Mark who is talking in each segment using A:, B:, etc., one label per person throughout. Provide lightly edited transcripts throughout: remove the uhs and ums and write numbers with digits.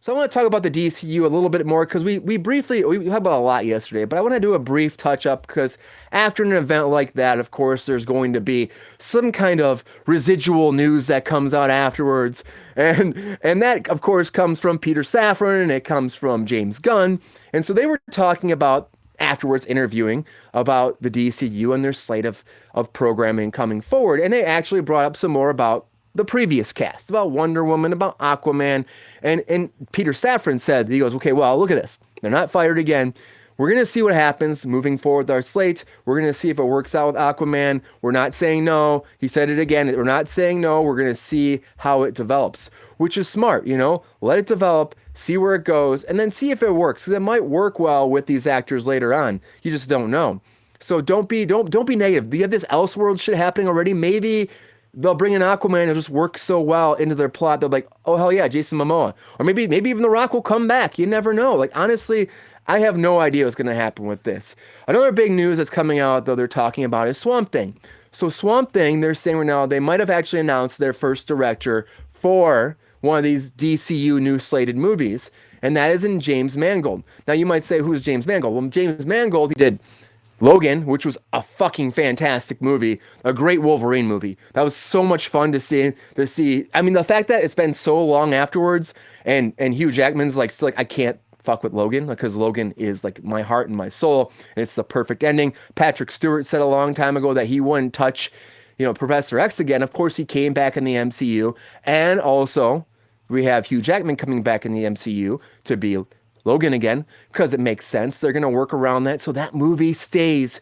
A: So I want to talk about the DCU a little bit more because we talked about a lot yesterday, but I want to do a brief touch up because after an event like that, of course, there's going to be some kind of residual news that comes out afterwards, and that of course comes from Peter Safran and it comes from James Gunn, and so they were talking about afterwards interviewing about the DCU and their slate of programming coming forward, and they actually brought up some more about the previous cast, about Wonder Woman, about Aquaman, and Peter Safran said, he goes, okay, well, look at this. They're not fired again. We're going to see what happens moving forward with our slate. We're going to see if it works out with Aquaman. We're not saying no. He said it again. We're not saying no. We're going to see how it develops, which is smart, you know? Let it develop, see where it goes, and then see if it works, because it might work well with these actors later on. You just don't know. So don't be negative. You have this Elseworld shit happening already. Maybe they'll bring in Aquaman and it'll just work so well into their plot. They'll be like, oh, hell yeah, Jason Momoa. Or maybe even The Rock will come back. You never know. Like, honestly, I have no idea what's going to happen with this. Another big news that's coming out, though, they're talking about is Swamp Thing. So Swamp Thing, they're saying right now, they might have actually announced their first director for one of these DCU new slated movies, and that is in James Mangold. Now, you might say, who's James Mangold? Well, James Mangold, he did Logan, which was a fucking fantastic movie, a great Wolverine movie. That was so much fun to see. I mean, the fact that it's been so long afterwards, and Hugh Jackman's like, still like, I can't fuck with Logan because Logan is like my heart and my soul, and it's the perfect ending. Patrick Stewart said a long time ago that he wouldn't touch, Professor X again. Of course, he came back in the MCU, and also we have Hugh Jackman coming back in the MCU to be Logan again, because it makes sense. They're going to work around that so that movie stays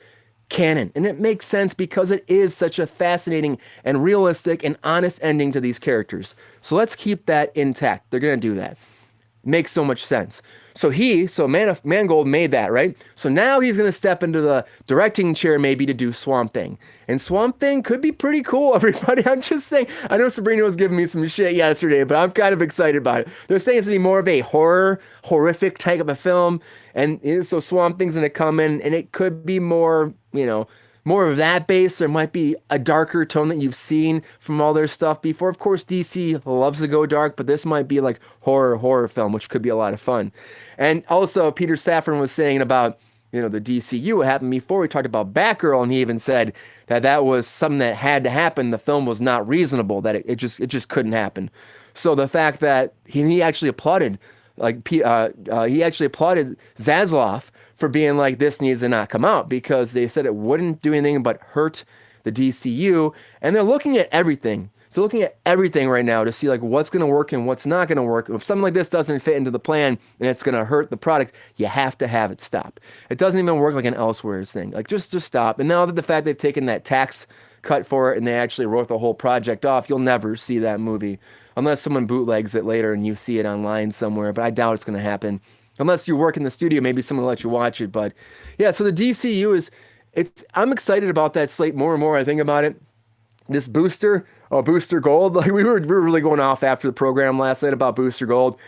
A: canon. And it makes sense because it is such a fascinating and realistic and honest ending to these characters. So let's keep that intact. They're going to do that. Makes so much sense. So Mangold made that, right? So now he's going to step into the directing chair maybe to do Swamp Thing. And Swamp Thing could be pretty cool, everybody. I'm just saying, I know Sabrina was giving me some shit yesterday, but I'm kind of excited about it. They're saying it's going to be more of a horrific type of a film. And so Swamp Thing's going to come in, and it could be more, more of that base. There might be a darker tone that you've seen from all their stuff before. Of course, DC loves to go dark, but this might be like horror film, which could be a lot of fun. And also, Peter Safran was saying about, the DCU, what happened before. We talked about Batgirl, and he even said that was something that had to happen. The film was not reasonable, that it just couldn't happen. So the fact that he actually applauded, he actually applauded Zaslav for being like, this needs to not come out, because they said it wouldn't do anything but hurt the DCU, and they're looking at everything. So looking at everything right now to see like what's going to work and what's not going to work. If something like this doesn't fit into the plan and it's going to hurt the product, you have to have it stop. It doesn't even work like an Elsewhere thing. Like just stop. And now that the fact they've taken that tax cut for it and they actually wrote the whole project off, you'll never see that movie unless someone bootlegs it later and you see it online somewhere. But I doubt it's going to happen. Unless you work in the studio, maybe someone will let you watch it. But yeah, so the DCU I'm excited about that slate more and more I think about it. This Booster Gold, like we were really going off after the program last night about Booster Gold.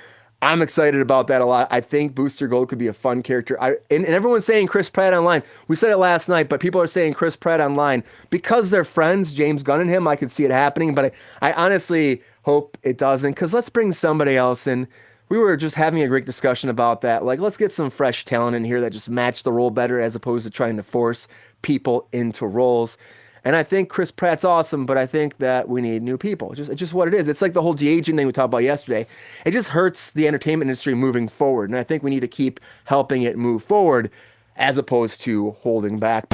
A: I'm excited about that a lot. I think Booster Gold could be a fun character. And everyone's saying Chris Pratt online. We said it last night, but people are saying Chris Pratt online because they're friends, James Gunn and him. I could see it happening, but I honestly hope it doesn't, because let's bring somebody else in. We were just having a great discussion about that. Like, let's get some fresh talent in here that just match the role better, as opposed to trying to force people into roles. And I think Chris Pratt's awesome, but I think that we need new people. It's just what it is. It's like the whole de-aging thing we talked about yesterday. It just hurts the entertainment industry moving forward. And I think we need to keep helping it move forward as opposed to holding back.